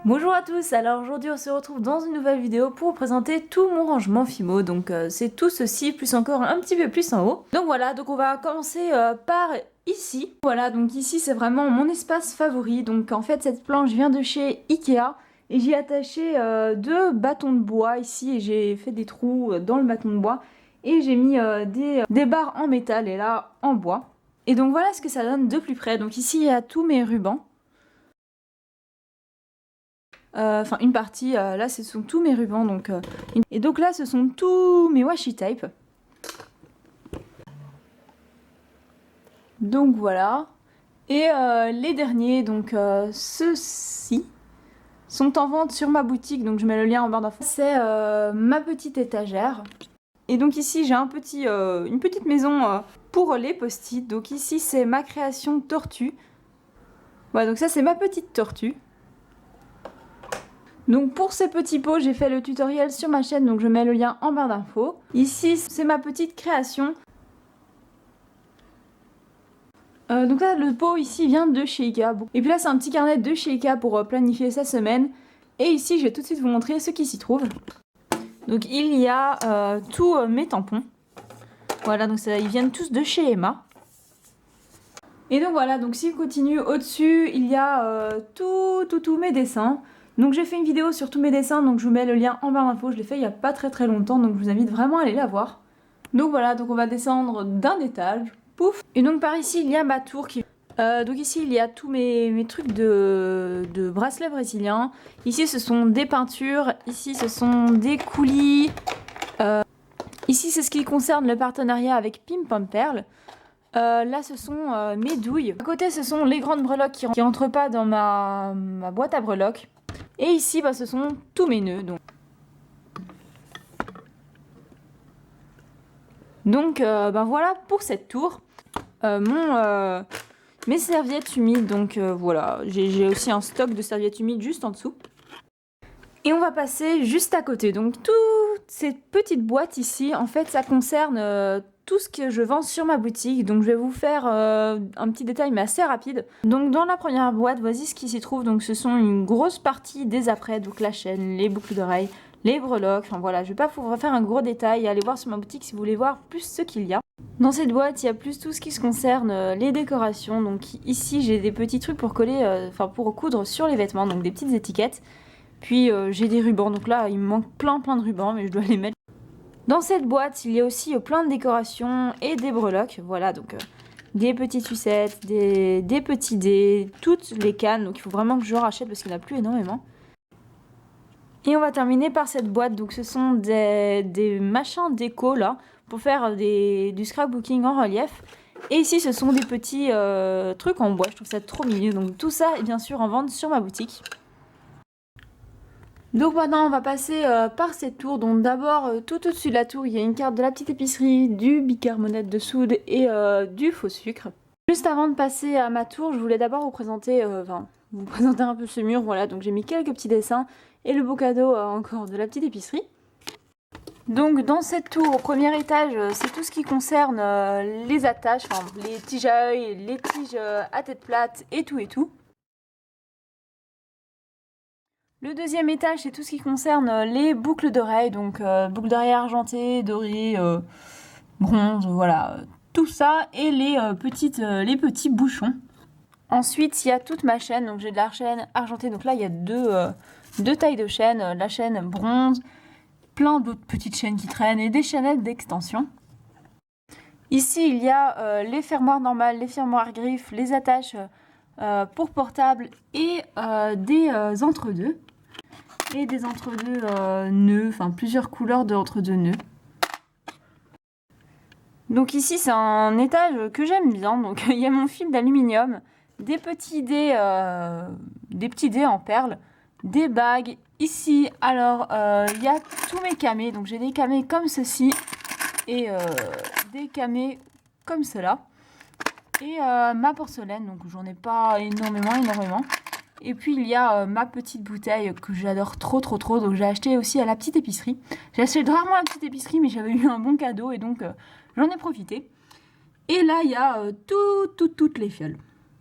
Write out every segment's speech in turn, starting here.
Bonjour à tous, alors aujourd'hui on se retrouve dans une nouvelle vidéo pour vous présenter tout mon rangement Fimo, donc c'est tout ceci plus encore un petit peu plus en haut. Donc voilà, donc on va commencer par ici. Voilà, donc ici c'est vraiment mon espace favori, donc en fait cette planche vient de chez Ikea et j'y ai attaché deux bâtons de bois ici et j'ai fait des trous dans le bâton de bois et j'ai mis des barres en métal et là en bois. Et donc voilà ce que ça donne de plus près, donc ici il y a tous mes rubans. Enfin une partie, là ce sont tous mes rubans donc et donc là ce sont tous mes washi tape. Donc voilà. Et les derniers, donc ceux-ci sont en vente sur ma boutique, donc je mets le lien en barre d'infos. C'est ma petite étagère. Et donc ici j'ai une petite maison pour les post-it. Donc ici c'est ma création tortue. Voilà, donc ça c'est ma petite tortue. Donc pour ces petits pots, j'ai fait le tutoriel sur ma chaîne, donc je mets le lien en barre d'infos. Ici, c'est ma petite création. Donc là, le pot ici vient de chez Ikea. Et puis là, c'est un petit carnet de chez Ikea pour planifier sa semaine. Et ici, je vais tout de suite vous montrer ce qui s'y trouve. Donc il y a tous mes tampons. Voilà, donc ça, ils viennent tous de chez Emma. Et donc voilà, donc si on continue au-dessus, il y a tous mes dessins. Donc j'ai fait une vidéo sur tous mes dessins, donc je vous mets le lien en barre d'infos, je l'ai fait il y a pas très longtemps, donc je vous invite vraiment à aller la voir. Donc voilà, donc on va descendre d'un étage, pouf. Et donc par ici il y a ma tour qui... donc ici il y a tous mes trucs de bracelets brésiliens. Ici ce sont des peintures, ici ce sont des coulis. Ici c'est ce qui concerne le partenariat avec Pim Pam Perle. Là ce sont mes douilles. À côté ce sont les grandes breloques qui rentrent pas dans ma boîte à breloques. Et ici bah, ce sont tous mes nœuds. Donc ben voilà pour cette tour. Mes serviettes humides, donc voilà, j'ai aussi un stock de serviettes humides juste en dessous. Et on va passer juste à côté. Donc toutes ces petites boîtes ici, en fait ça concerne tout ce que je vends sur ma boutique. Donc je vais vous faire un petit détail mais assez rapide. Donc dans la première boîte, voici ce qui s'y trouve. Donc ce sont une grosse partie des apprêts, donc la chaîne, les boucles d'oreilles, les breloques. Enfin voilà, je vais pas vous faire un gros détail. Allez voir sur ma boutique si vous voulez voir plus ce qu'il y a. Dans cette boîte, il y a plus tout ce qui se concerne les décorations. Donc ici j'ai des petits trucs pour coller, enfin pour coudre sur les vêtements, donc des petites étiquettes. Puis j'ai des rubans, donc là il me manque plein de rubans, mais je dois les mettre. Dans cette boîte, il y a aussi plein de décorations et des breloques. Voilà, donc des petites sucettes, des petits dés, toutes les cannes. Donc il faut vraiment que je rachète parce qu'il n'y en a plus énormément. Et on va terminer par cette boîte. Donc ce sont des machins déco là, pour faire du scrapbooking en relief. Et ici ce sont des petits trucs en bois, je trouve ça trop mignon. Donc tout ça est bien sûr en vente sur ma boutique. Donc maintenant on va passer par cette tour. Donc d'abord tout au-dessus de la tour il y a une carte de la petite épicerie, du bicarbonate de soude et du faux sucre. Juste avant de passer à ma tour, je voulais d'abord vous présenter un peu ce mur. Voilà, donc j'ai mis quelques petits dessins et le beau cadeau encore de la petite épicerie. Donc dans cette tour au premier étage, c'est tout ce qui concerne les attaches, enfin les tiges à œil, les tiges à tête plate et tout. Le deuxième étage, c'est tout ce qui concerne les boucles d'oreilles, donc boucles d'oreilles argentées, dorées, bronze, voilà, tout ça, et les petits bouchons. Ensuite, il y a toute ma chaîne, donc j'ai de la chaîne argentée, donc là il y a deux tailles de chaîne, la chaîne bronze, plein d'autres petites chaînes qui traînent et des chaînettes d'extension. Ici, il y a les fermoirs normales, les fermoirs griffes, les attaches pour portable et des entre-deux. Et des entre-deux nœuds, enfin plusieurs couleurs de entre-deux nœuds. Donc ici c'est un étage que j'aime bien, donc il y a mon fil d'aluminium, des petits dés en perles, des bagues. Ici alors il y a tous mes camés, donc j'ai des camés comme ceci et des camés comme cela. Et ma porcelaine, donc j'en ai pas énormément. Et puis il y a ma petite bouteille que j'adore trop, donc j'ai acheté aussi à la petite épicerie. J'ai acheté rarement à la petite épicerie, mais j'avais eu un bon cadeau et donc j'en ai profité. Et là il y a toutes les fioles.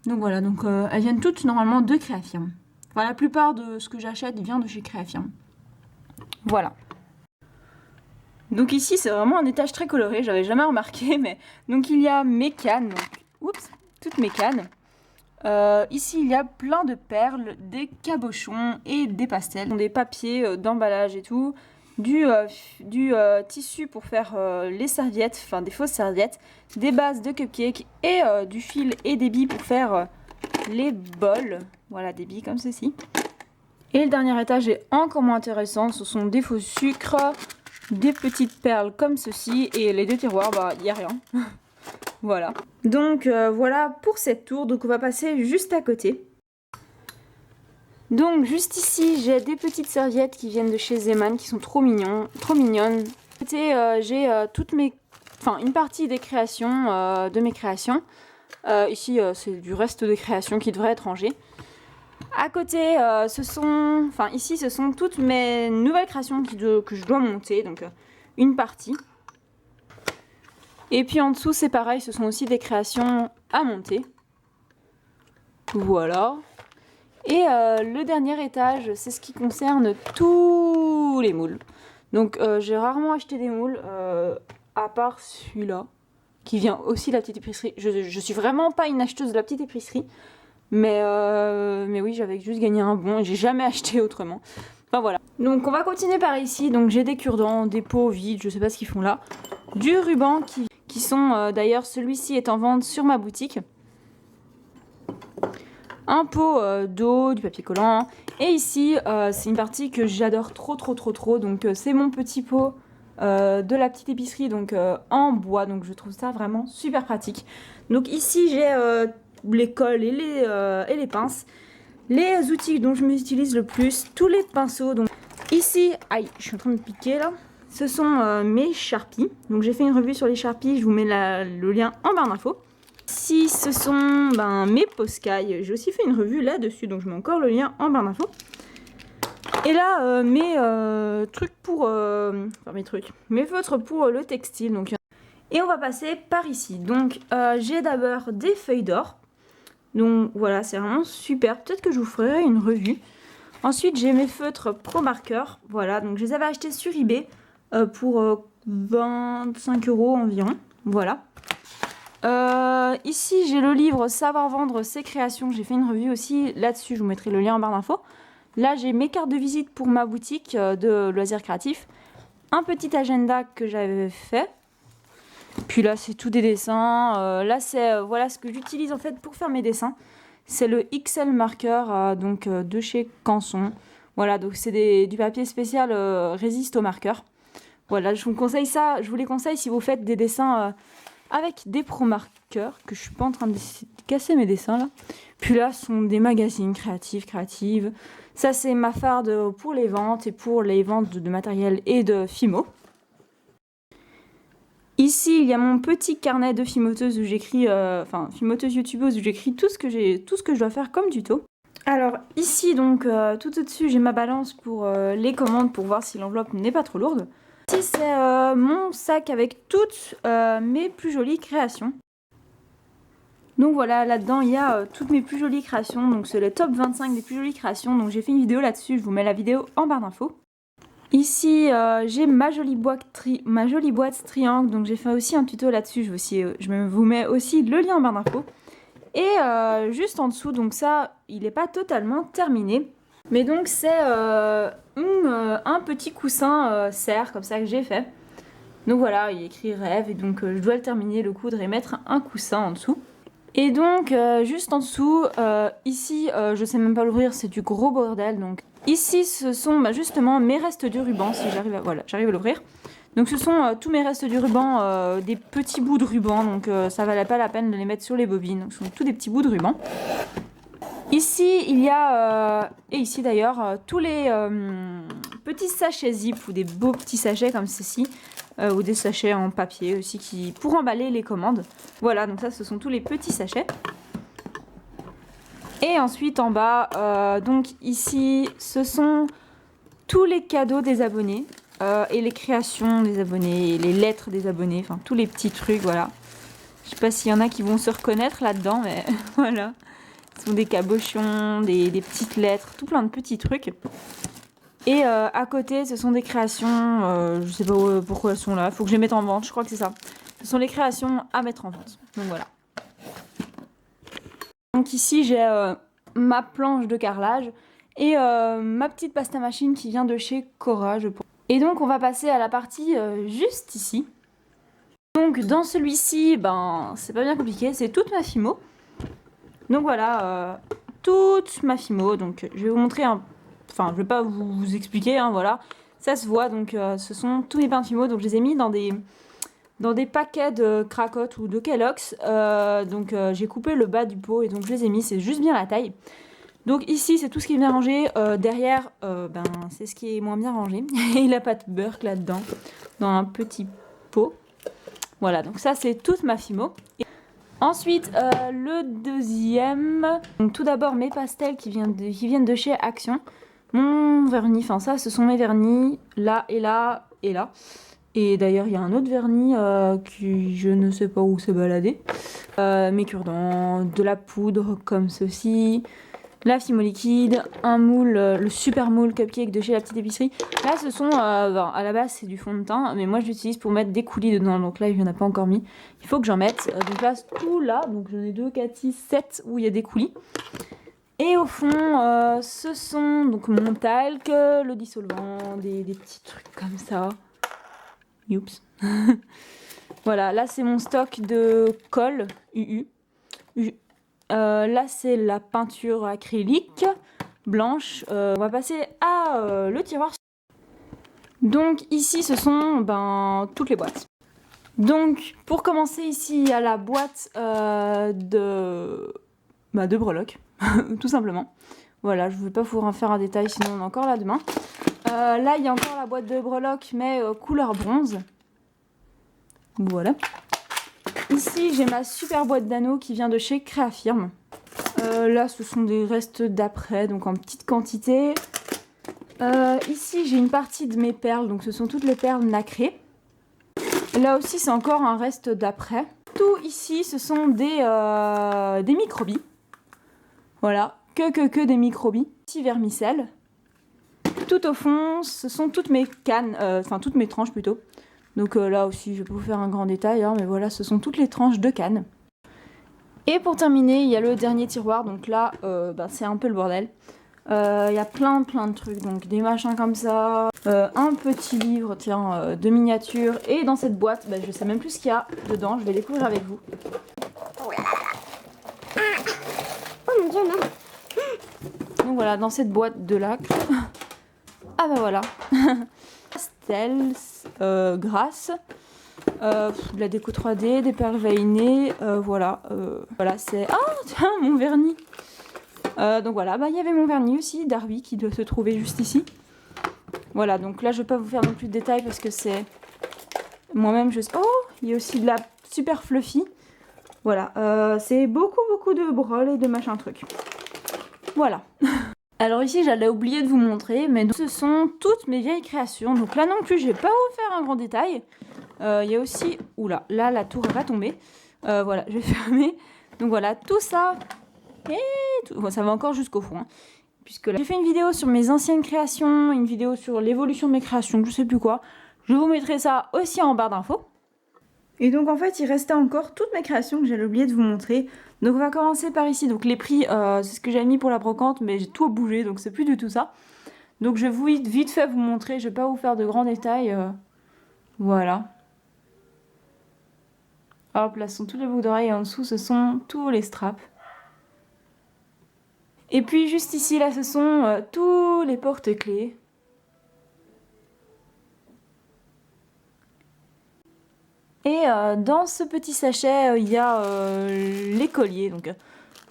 Donc voilà, donc elles viennent toutes normalement de Créafirm. Enfin, la plupart de ce que j'achète vient de chez Créafirm. Voilà. Donc ici, c'est vraiment un étage très coloré, j'avais jamais remarqué, mais... Donc il y a mes cannes, donc... Oups, toutes mes cannes. Ici, il y a plein de perles, des cabochons et des pastels. Des papiers d'emballage et tout. Du tissu pour faire les serviettes, enfin des fausses serviettes. Des bases de cupcakes et du fil et des billes pour faire les bols. Voilà, des billes comme ceci. Et le dernier étage est encore moins intéressant. Ce sont des faux sucres, des petites perles comme ceci. Et les deux tiroirs, bah, il n'y a rien. Voilà. Donc voilà pour cette tour. Donc on va passer juste à côté. Donc juste ici, j'ai des petites serviettes qui viennent de chez Zeman qui sont trop mignonnes. J'ai une partie des créations, de mes créations. Ici, c'est du reste des créations qui devraient être rangées. À côté, ici, ce sont toutes mes nouvelles créations que je dois monter. Donc une partie. Et puis en dessous, c'est pareil, ce sont aussi des créations à monter. Voilà. Et le dernier étage, c'est ce qui concerne tous les moules. Donc j'ai rarement acheté des moules, à part celui-là, qui vient aussi de la petite épicerie. Je suis vraiment pas une acheteuse de la petite épicerie, mais oui, j'avais juste gagné un bon et j'ai jamais acheté autrement. Enfin voilà. Donc on va continuer par ici. Donc j'ai des cure-dents, des pots vides, je sais pas ce qu'ils font là. Du ruban qui sont d'ailleurs, celui-ci est en vente sur ma boutique. Un pot d'eau, du papier collant. Et ici, c'est une partie que j'adore trop. Donc c'est mon petit pot de la petite épicerie, donc en bois. Donc je trouve ça vraiment super pratique. Donc ici, j'ai les cols et les pinces. Les outils dont je m'utilise le plus, tous les pinceaux. Donc ici, aïe, je suis en train de piquer là. Ce sont mes Sharpies. Donc j'ai fait une revue sur les Sharpies, je vous mets le lien en barre d'infos. Ici, ce sont mes Poscailles. J'ai aussi fait une revue là-dessus, donc je mets encore le lien en barre d'infos. Et là, mes trucs pour... mes feutres pour le textile. Donc, et on va passer par ici. Donc j'ai d'abord des feuilles d'or. Donc voilà, c'est vraiment super. Peut-être que je vous ferai une revue. Ensuite, j'ai mes feutres Pro Marker. Voilà, donc je les avais achetés sur eBay pour 25 € environ. Voilà. Ici, j'ai le livre Savoir vendre ses créations. J'ai fait une revue aussi là-dessus. Je vous mettrai le lien en barre d'infos. Là, j'ai mes cartes de visite pour ma boutique de loisirs créatifs. Un petit agenda que j'avais fait. Puis là, c'est tout des dessins. Là, c'est voilà ce que j'utilise en fait pour faire mes dessins. C'est le XL marqueur de chez Canson. Voilà, donc c'est du papier spécial résiste au marqueur. Voilà, je vous conseille ça. Je vous les conseille si vous faites des dessins avec des pro marqueurs, que je suis pas en train de casser mes dessins là. Puis là, ce sont des magazines créatives. Ça, c'est ma farde pour les ventes et pour les ventes de matériel et de Fimo. Ici, il y a mon petit carnet de fimoteuse où j'écris, fimoteuse youtubeuse où j'écris tout ce que je dois faire comme tuto. Alors ici, donc, tout au-dessus, j'ai ma balance pour les commandes pour voir si l'enveloppe n'est pas trop lourde. Ici, c'est mon sac avec toutes mes plus jolies créations. Donc voilà, là-dedans, il y a toutes mes plus jolies créations. Donc c'est le top 25 des plus jolies créations. Donc j'ai fait une vidéo là-dessus, je vous mets la vidéo en barre d'infos. Ici, j'ai ma jolie boîte triangle, donc j'ai fait aussi un tuto là-dessus, je vous mets aussi le lien en barre d'infos. Et juste en dessous, donc ça, il n'est pas totalement terminé. Mais donc c'est un petit coussin serre, comme ça que j'ai fait. Donc voilà, il est écrit rêve, et donc je dois le terminer, le coudre et mettre un coussin en dessous. Et donc, juste en dessous, ici, je sais même pas l'ouvrir, c'est du gros bordel, donc... Ici, ce sont justement mes restes du ruban, si j'arrive à l'ouvrir. Donc ce sont tous mes restes du ruban, des petits bouts de ruban, donc ça valait pas la peine de les mettre sur les bobines. Donc ce sont tous des petits bouts de ruban. Ici, il y a, et ici d'ailleurs, tous les petits sachets zip ou des beaux petits sachets comme ceci, ou des sachets en papier aussi pour emballer les commandes. Voilà, donc ça, ce sont tous les petits sachets. Et ensuite en bas, donc ici, ce sont tous les cadeaux des abonnés et les créations des abonnés, les lettres des abonnés, enfin tous les petits trucs, voilà. Je sais pas s'il y en a qui vont se reconnaître là-dedans, mais voilà. Ce sont des cabochons, des petites lettres, tout plein de petits trucs. Et à côté, ce sont des créations, je sais pas pourquoi elles sont là, il faut que je les mette en vente, je crois que c'est ça. Ce sont les créations à mettre en vente, donc voilà. Donc ici, j'ai ma planche de carrelage et ma petite pasta machine qui vient de chez Cora, je pense. Et donc, on va passer à la partie juste ici. Donc, dans celui-ci, ben, c'est pas bien compliqué, c'est toute ma Fimo. Donc voilà, toute ma Fimo, donc je vais vous montrer un... Enfin, je vais pas vous expliquer, hein, voilà. Ça se voit, donc ce sont tous mes pains de Fimo, donc je les ai mis dans des paquets de Cracotte ou de Kellogg's. Donc j'ai coupé le bas du pot et donc je les ai mis, c'est juste bien la taille. Donc ici, c'est tout ce qui est bien rangé. Derrière, ben, c'est ce qui est moins bien rangé. Il n'a pas de beurre là-dedans, dans un petit pot. Voilà, donc ça, c'est toute ma Fimo. Et ensuite, le deuxième. Donc tout d'abord, mes pastels qui viennent de chez Action. Mon vernis, enfin ça, ce sont mes vernis, là et là et là. Et d'ailleurs, il y a un autre vernis qui, je ne sais pas où s'est baladé. Mes cure-dents, de la poudre comme ceci, la Fimo liquide, un moule, le super moule cupcake de chez la petite épicerie. Là, ce sont, à la base, c'est du fond de teint, mais moi, je l'utilise pour mettre des coulis dedans. Donc là, il n'y en a pas encore mis. Il faut que j'en mette. Donc là, tout là, donc j'en ai 2, 4, 6, 7 où il y a des coulis. Et au fond, ce sont donc mon talc, le dissolvant, des petits trucs comme ça. Youps. Voilà, là c'est mon stock de colle UU. Là c'est la peinture acrylique blanche. On va passer à le tiroir. Donc ici ce sont toutes les boîtes. Donc pour commencer ici il y a la boîte de breloques, tout simplement. Voilà, je ne vais pas vous en faire un détail sinon on est encore là demain. Là il y a encore la boîte de breloques mais couleur bronze. Voilà. Ici, j'ai ma super boîte d'anneaux qui vient de chez Créafirm. Là, ce sont des restes d'après, donc en petite quantité. Ici, j'ai une partie de mes perles, donc ce sont toutes les perles nacrées. Là aussi, c'est encore un reste d'après. Tout ici, ce sont des microbilles. Voilà, que des microbilles. Petit vermicelle. Tout au fond, ce sont toutes mes cannes, toutes mes tranches plutôt. Donc là aussi, je vais pas vous faire un grand détail, hein, mais voilà, ce sont toutes les tranches de canne. Et pour terminer, il y a le dernier tiroir, donc là, c'est un peu le bordel. Il y a plein de trucs, donc des machins comme ça, un petit livre, tiens, de miniatures, et dans cette boîte, je sais même plus ce qu'il y a dedans, je vais découvrir avec vous. Oh mon dieu, non. Donc voilà, dans cette boîte de lacre, ah bah voilà, pastels, grâce, de la déco 3D, des perles veinées, voilà, c'est... Ah tiens, mon vernis. Donc voilà, il y avait mon vernis aussi, Darby, qui doit se trouver juste ici. Voilà, donc là je vais pas vous faire non plus de détails parce que c'est... Moi-même je sais... Oh, il y a aussi de la super fluffy. Voilà, c'est beaucoup de brol et de machin truc. Voilà. Alors ici j'allais oublier de vous montrer, mais donc, ce sont toutes mes vieilles créations. Donc là non plus je vais pas vous faire un grand détail. Il y a aussi... Oula, là la tour va tomber. Voilà, je vais fermer. Donc voilà, tout ça... Et tout... Bon, ça va encore jusqu'au fond. Hein, puisque là... J'ai fait une vidéo sur mes anciennes créations, une vidéo sur l'évolution de mes créations, je sais plus quoi. Je vous mettrai ça aussi en barre d'infos. Et donc en fait il restait encore toutes mes créations que j'allais oublier de vous montrer. Donc on va commencer par ici, donc les prix c'est ce que j'avais mis pour la brocante mais j'ai tout bougé donc c'est plus du tout ça. Donc je vais vite fait vous montrer, je vais pas vous faire de grands détails. Voilà. Hop là ce sont tous les boucles d'oreilles et en dessous ce sont tous les straps. Et puis juste ici là ce sont tous les porte-clés. Et dans ce petit sachet, il y a les colliers. Donc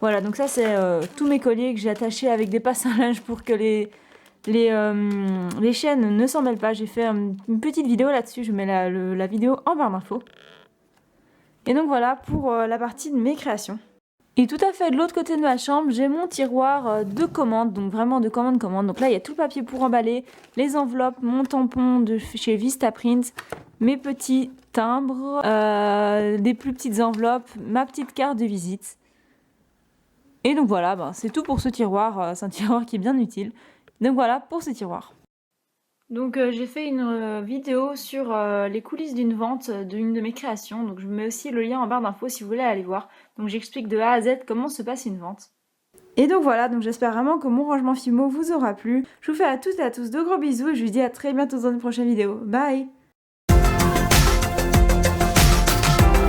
voilà, donc ça c'est tous mes colliers que j'ai attachés avec des passes à linge pour que les chaînes ne s'en mêlent pas. J'ai fait une petite vidéo là-dessus, je mets la vidéo en barre d'infos. Et donc voilà pour la partie de mes créations. Et tout à fait de l'autre côté de ma chambre, j'ai mon tiroir de commande, donc vraiment de commande. Donc là, il y a tout le papier pour emballer, les enveloppes, mon tampon de chez Vistaprint, mes petits timbres, des plus petites enveloppes, ma petite carte de visite. Et donc voilà, c'est tout pour ce tiroir, c'est un tiroir qui est bien utile. Donc voilà pour ce tiroir. Donc j'ai fait une vidéo sur les coulisses d'une vente d'une de mes créations, donc je mets aussi le lien en barre d'infos si vous voulez aller voir. Donc j'explique de A à Z comment se passe une vente. Et donc voilà, donc j'espère vraiment que mon rangement Fimo vous aura plu. Je vous fais à toutes et à tous de gros bisous et je vous dis à très bientôt dans une prochaine vidéo. Bye!